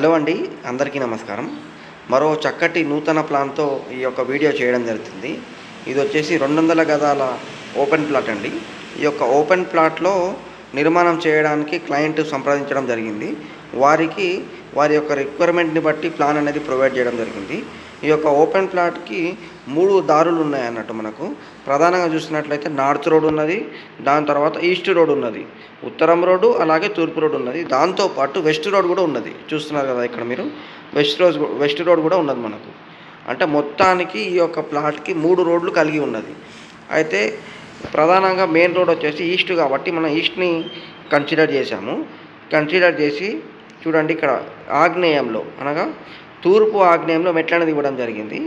Hello అండి, అందరికీ నమస్కారం. మరో చక్కటి నూతన ప్లాన్‌తో ఈ యొక్క వీడియో చేయడం జరుగుతుంది. ఇది వచ్చేసి 200 గజాల ఓపెన్ ప్లాట్ అండి. ఈ యొక్క ఓపెన్ ప్లాట్‌లో నిర్మాణం చేయడానికి క్లయింట్ సంప్రదించడం జరిగింది. వారికి వారి యొక్క రిక్వైర్మెంట్‌ని బట్టి ప్లాన్ అనేది ప్రొవైడ్ చేయడం జరిగింది. ఈ యొక్క ఓపెన్ ప్లాట్‌కి 3 దారులు ఉన్నాయన్నట్టు మనకు. ప్రధానంగా చూసినట్లయితే నార్త్ రోడ్ ఉన్నది. దాని తర్వాత ఈస్ట్ రోడ్ ఉన్నది. ఉత్తరం రోడ్డు అలాగే తూర్పు రోడ్ ఉన్నది. దాంతో పాటు వెస్ట్ రోడ్ కూడా ఉన్నది. చూస్తున్నారు కదా ఇక్కడ మీరు. వెస్ట్ రోడ్ కూడా ఉన్నది మనకు. అంటే మొత్తానికి ఈ యొక్క ప్లాట్‌కి 3 రోడ్లు కలిగి ఉన్నది. అయితే ప్రధానంగా మెయిన్ రోడ్ వచ్చేసి ఈస్ట్ కాబట్టి మనం ఈస్ట్‌ని కన్సిడర్ చేశాము. కన్సిడర్ చేసి చూడండి, ఇక్కడ ఆగ్నేయంలో అనగా తూర్పు ఆగ్నేయంలో మెట్లు అనేది ఇవ్వడం జరిగింది.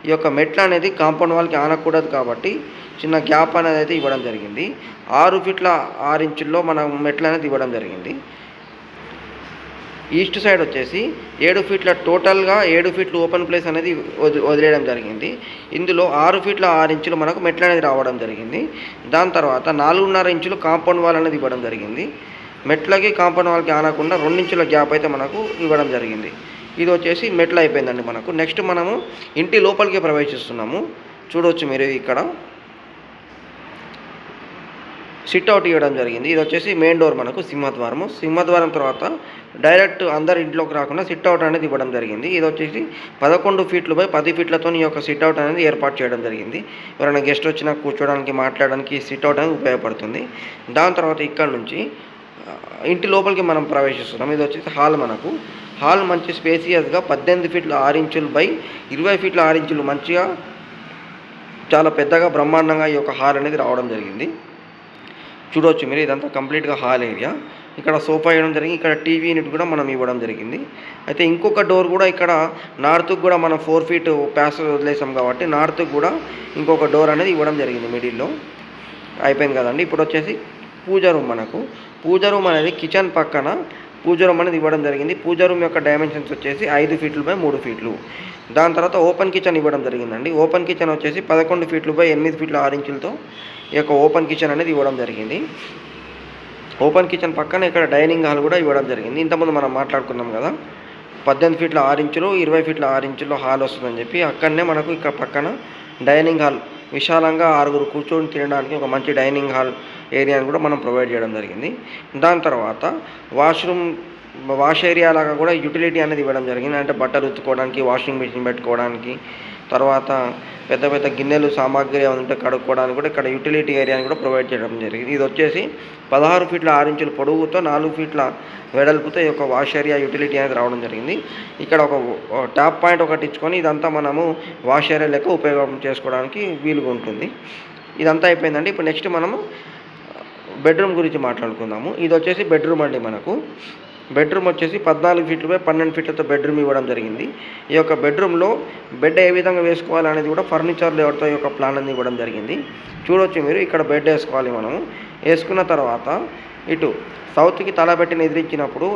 ఈ యొక్క మెట్లు అనేది కాంపౌండ్ వాల్కి ఆనకూడదు కాబట్టి చిన్న గ్యాప్ అనేది అయితే ఇవ్వడం జరిగింది. 6 ఫీట్ల 6 ఇంచుల్లో మనం మెట్లు అనేది ఇవ్వడం జరిగింది. ఈస్ట్ సైడ్ వచ్చేసి 7 ఫీట్ల టోటల్గా 7 ఫీట్లు ఓపెన్ ప్లేస్ అనేది వదిలేయడం జరిగింది. ఇందులో 6 ఫీట్ల 6 ఇంచులు మనకు మెట్లు అనేది రావడం జరిగింది. దాని తర్వాత 4.5 ఇంచులు కాంపౌండ్ వాల్ అనేది ఇవ్వడం జరిగింది. మెట్లకి కాంపౌండ్ వాల్కి ఆనకుండా 2 ఇంచుల గ్యాప్ అయితే మనకు ఇవ్వడం జరిగింది. ఇది వచ్చేసి మెట్లు అయిపోయిందండి మనకు. నెక్స్ట్ మనము ఇంటి లోపలికి ప్రవేశిస్తున్నాము. చూడవచ్చు మీరు ఇక్కడ సిట్అవుట్ ఇవ్వడం జరిగింది. ఇది వచ్చేసి మెయిన్ డోర్ మనకు సింహద్వారము. సింహద్వారం తర్వాత డైరెక్ట్ అందరు ఇంట్లోకి రాకుండా సిట్అవుట్ అనేది ఇవ్వడం జరిగింది. ఇది వచ్చేసి 11 ఫీట్లు బై 10 ఫీట్లతో ఈ యొక్క సిట్అవుట్ అనేది ఏర్పాటు చేయడం జరిగింది. ఎవరైనా గెస్ట్ వచ్చినా కూర్చోడానికి మాట్లాడడానికి సిట్అవుట్ అనేది ఉపయోగపడుతుంది. దాని తర్వాత ఇక్కడ నుంచి ఇంటి లోపలికి మనం ప్రవేశిస్తున్నాం. ఇది వచ్చేసి హాల్ మనకు. హాల్ మంచి స్పేసియస్గా 18 ఫీట్ల 6 ఇంచులు బై 20 ఫీట్ల 6 ఇంచులు మంచిగా చాలా పెద్దగా బ్రహ్మాండంగా ఈ యొక్క హాల్ అనేది రావడం జరిగింది. చూడవచ్చు మీరు, ఇదంతా కంప్లీట్గా హాల్ ఏరియా. ఇక్కడ సోఫా ఇవ్వడం జరిగింది. ఇక్కడ టీవీ యూనిట్ కూడా మనం ఇవ్వడం జరిగింది. అయితే ఇంకొక డోర్ కూడా ఇక్కడ నార్త్కి కూడా మనం 4 ఫీట్ ప్యాసేజ్ వదిలేసాం కాబట్టి నార్త్కి కూడా ఇంకొక డోర్ అనేది ఇవ్వడం జరిగింది మిడిల్లో. అయిపోయింది కదండి. ఇప్పుడు వచ్చేసి పూజ రూమ్ మనకు. పూజ రూమ్ అనేది కిచెన్ పక్కన పూజ రూమ్ అనేది ఇవ్వడం జరిగింది. పూజ రూమ్ యొక్క డైమెన్షన్స్ వచ్చేసి 5 ఫీట్లు బై 3 ఫీట్లు. దాని తర్వాత ఓపెన్ కిచెన్ ఇవ్వడం జరిగిందండి. ఓపెన్ కిచెన్ వచ్చేసి 11 ఫీట్లు బై 8 ఫీట్ల 6 ఇంచులతో ఈ యొక్క ఓపెన్ కిచెన్ అనేది ఇవ్వడం జరిగింది. ఓపెన్ కిచెన్ పక్కన ఇక్కడ డైనింగ్ హాల్ కూడా ఇవ్వడం జరిగింది. ఇంతకుముందు మనం మాట్లాడుకున్నాం కదా, 18 ఫీట్ల 6 ఇంచులు 20 ఫీట్ల 6 ఇంచుల్లో హాల్ వస్తుందని చెప్పి. అక్కడనే మనకు ఇక్కడ పక్కన డైనింగ్ హాల్ విశాలంగా 6గురు కూర్చొని తినడానికి ఒక మంచి డైనింగ్ హాల్ ఏరియాని కూడా మనం ప్రొవైడ్ చేయడం జరిగింది. దాని తర్వాత వాష్ ఏరియా లాగా కూడా యూటిలిటీ అనేది ఇవ్వడం జరిగింది. అంటే బట్టలు ఉతుక్కోవడానికి, వాషింగ్ మెషిన్ పెట్టుకోవడానికి, తర్వాత పెద్ద పెద్ద గిన్నెలు సామాగ్రి ఉంటే కడుక్కోవడానికి కూడా ఇక్కడ యూటిలిటీ ఏరియాని కూడా ప్రొవైడ్ చేయడం జరిగింది. ఇది వచ్చేసి 16 ఫీట్ల 6 ఇంచుల పొడవుతో 4 ఫీట్ల వెడల్పుతో ఈ యొక్క వాష్ ఏరియా యూటిలిటీ అనేది రావడం జరిగింది. ఇక్కడ ఒక ట్యాప్ పాయింట్ ఒకటి ఇచ్చుకొని ఇదంతా మనము వాష్ ఏరియా లెక్క ఉపయోగం చేసుకోవడానికి వీలుగా ఉంటుంది. ఇదంతా అయిపోయిందండి. ఇప్పుడు నెక్స్ట్ మనము బెడ్రూమ్ గురించి మాట్లాడుకుందాము. ఇది వచ్చేసి బెడ్రూమ్ అండి మనకు. బెడ్రూమ్ వచ్చేసి 14 ఫీట్లు బై 12 ఫీట్లతో బెడ్రూమ్ ఇవ్వడం జరిగింది. ఈ యొక్క బెడ్రూమ్లో బెడ్ ఏ విధంగా వేసుకోవాలనేది కూడా ఫర్నిచర్లు ఎవరితో ఈ యొక్క ప్లాన్ అనేది ఇవ్వడం జరిగింది. చూడవచ్చు మీరు, ఇక్కడ బెడ్ వేసుకోవాలి మనము. వేసుకున్న తర్వాత ఇటు సౌత్కి తలబెట్టిని ఎదిరించినప్పుడు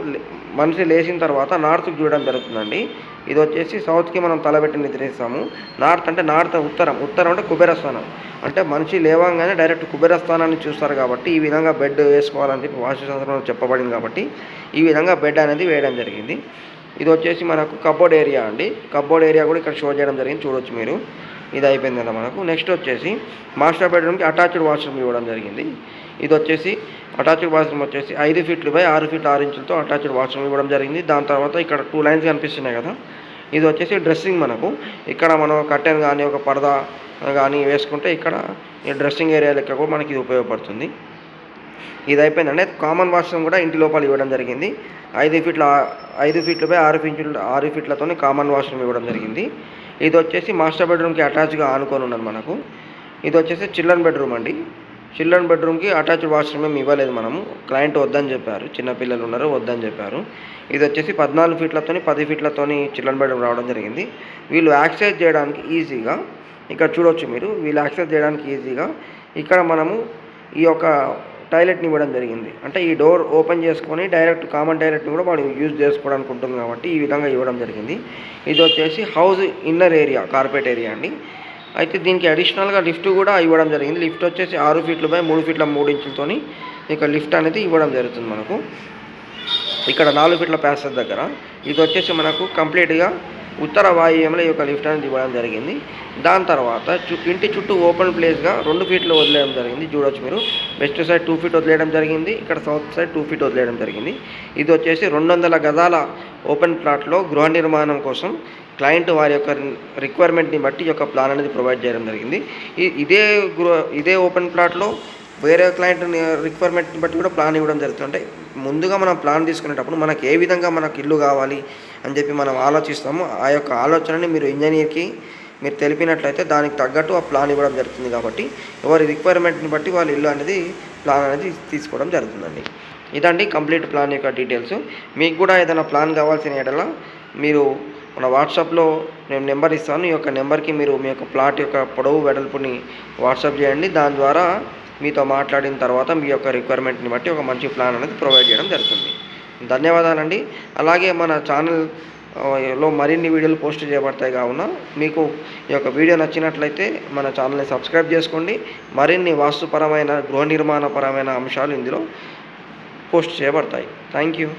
మనిషి లేచిన తర్వాత నార్త్కి చూడడం జరుగుతుందండి. ఇది వచ్చేసి సౌత్కి మనం తలబెట్టిని ఎదిరిస్తాము. నార్త్ అంటే ఉత్తరం అంటే కుబేరస్థానం. అంటే మనిషి లేవంగానే డైరెక్ట్ కుబేరస్థానాన్ని చూస్తారు కాబట్టి ఈ విధంగా బెడ్ వేసుకోవాలని చెప్పి వాస్తుశాస్త్రంలో చెప్పబడింది కాబట్టి ఈ విధంగా బెడ్ అనేది వేయడం జరిగింది. ఇది వచ్చేసి మనకు కబోర్డ్ ఏరియా అండి. కబోర్డ్ ఏరియా కూడా ఇక్కడ షో చేయడం జరిగింది. చూడవచ్చు మీరు. ఇది అయిపోయింది కదా మనకు. నెక్స్ట్ వచ్చేసి మాస్టర్ బెడ్రూమ్కి అటాచ్డ్ వాష్రూమ్ ఇవ్వడం జరిగింది. ఇది వచ్చేసి అటాచ్డ్ వాష్రూమ్ వచ్చేసి 5 ఫీట్లు బై 6 ఫీట్ల 6 ఇంచులతో అటాచ్డ్ వాష్రూమ్ ఇవ్వడం జరిగింది. దాని తర్వాత ఇక్కడ 2 లైన్స్ కనిపిస్తున్నాయి కదా, ఇది వచ్చేసి డ్రెస్సింగ్ మనకు. ఇక్కడ మనం కర్టెన్ కానీ ఒక పరదా కానీ వేసుకుంటే ఇక్కడ ఈ డ్రెస్సింగ్ ఏరియా లెక్క కూడా మనకి ఇది ఉపయోగపడుతుంది. ఇది అయిపోయిందండి. కామన్ వాష్రూమ్ కూడా ఇంటి లోపల ఇవ్వడం జరిగింది. 5 ఫీట్లు బై 6 ఫీట్లతో కామన్ వాష్రూమ్ ఇవ్వడం జరిగింది. ఇది వచ్చేసి మాస్టర్ బెడ్రూమ్కి అటాచ్గా ఆనుకొని ఉన్నది మనకు. ఇది వచ్చేసి చిల్డ్రన్ బెడ్రూమ్ అండి. చిల్డ్రన్ బెడ్రూమ్కి అటాచ్డ్ వాష్రూమ్ ఏమి ఇవ్వలేదు మనము. క్లయింట్ వద్దని చెప్పారు, చిన్నపిల్లలు ఉన్నారు వద్దని చెప్పారు. ఇది వచ్చేసి 14 ఫీట్లతో 10 ఫీట్లతో చిల్డ్రన్ బెడ్రూమ్ రావడం జరిగింది. వీళ్ళు యాక్సెస్ చేయడానికి ఈజీగా ఇక్కడ చూడవచ్చు మీరు. వీళ్ళు యాక్సెస్ చేయడానికి ఈజీగా ఇక్కడ మనము ఈ యొక్క టాయిలెట్ని ఇవ్వడం జరిగింది. అంటే ఈ డోర్ ఓపెన్ చేసుకొని డైరెక్ట్ కామన్ టాయిలెట్ని కూడా వాడు యూజ్ చేసుకోవడానికి ఉంటుంది కాబట్టి ఈ విధంగా ఇవ్వడం జరిగింది. ఇది వచ్చేసి house inner area, carpet area అండి. అయితే దీనికి అడిషనల్గా లిఫ్ట్ కూడా ఇవ్వడం జరిగింది. లిఫ్ట్ వచ్చేసి 6 ఫీట్లు బై 3 ఫీట్ల 3 ఇంచులతో ఇక లిఫ్ట్ అనేది ఇవ్వడం జరుగుతుంది మనకు. ఇక్కడ 4 ఫీట్ల ప్యాసేజ్ దగ్గర ఇది వచ్చేసి మనకు కంప్లీట్గా ఉత్తర వాయువ్యంలో ఈ యొక్క లిఫ్ట్ అనేది ఇవ్వడం జరిగింది. దాని తర్వాత ఇంటి చుట్టూ ఓపెన్ ప్లేస్గా 2 ఫీట్లు వదిలేయడం జరిగింది. చూడొచ్చు మీరు, వెస్ట్ సైడ్ 2 ఫీట్ వదిలేయడం జరిగింది, ఇక్కడ సౌత్ సైడ్ 2 ఫీట్ వదిలేయడం జరిగింది. ఇది వచ్చేసి 200 గజాల ఓపెన్ ప్లాట్లో గృహ నిర్మాణం కోసం క్లయింట్ వారి యొక్క రిక్వైర్మెంట్ని బట్టి ఈ యొక్క ప్లాన్ అనేది ప్రొవైడ్ చేయడం జరిగింది. ఇదే ఓపెన్ ప్లాట్లో వేరే క్లయింట్ రిక్వైర్మెంట్ని బట్టి కూడా ప్లాన్ ఇవ్వడం జరుగుతుంది. అంటే ముందుగా మనం ప్లాన్ తీసుకునేటప్పుడు మనకు ఏ విధంగా మనకు ఇల్లు కావాలి అని చెప్పి మనం ఆలోచిస్తామో ఆ యొక్క ఆలోచనని మీరు ఇంజనీర్కి మీరు తెలిపినట్లయితే దానికి తగ్గట్టు ఆ ప్లాన్ ఇవ్వడం జరుగుతుంది. కాబట్టి ఎవరి రిక్వైర్మెంట్ని బట్టి వాళ్ళ ఇల్లు అనేది ప్లాన్ అనేది తీసుకోవడం జరుగుతుందండి. ఇదండి కంప్లీట్ ప్లాన్ యొక్క డీటెయిల్స్. మీకు కూడా ఏదైనా ప్లాన్ కావాల్సిన ఎడల మీరు మన వాట్సాప్లో నేను నెంబర్ ఇస్తాను. ఈ యొక్క నెంబర్కి మీరు మీ యొక్క ప్లాట్ యొక్క పొడవు వెడల్పుని వాట్సాప్ చేయండి. దాని ద్వారా మీతో మాట్లాడిన తర్వాత మీ యొక్క రిక్వైర్మెంట్ని బట్టి ఒక మంచి ప్లాన్ అనేది ప్రొవైడ్ చేయడం జరుగుతుంది. ధన్యవాదాలండి. అలాగే మన ఛానల్లో మరిన్ని వీడియోలు పోస్ట్ చేయబడతాయి. కావున మీకు ఈ యొక్క వీడియో నచ్చినట్లయితే మన ఛానల్ని సబ్స్క్రైబ్ చేసుకోండి. మరిన్ని వాస్తుపరమైన గృహ నిర్మాణపరమైన అంశాలు ఇందులో పోస్ట్ చేయబడతాయి. Thank you.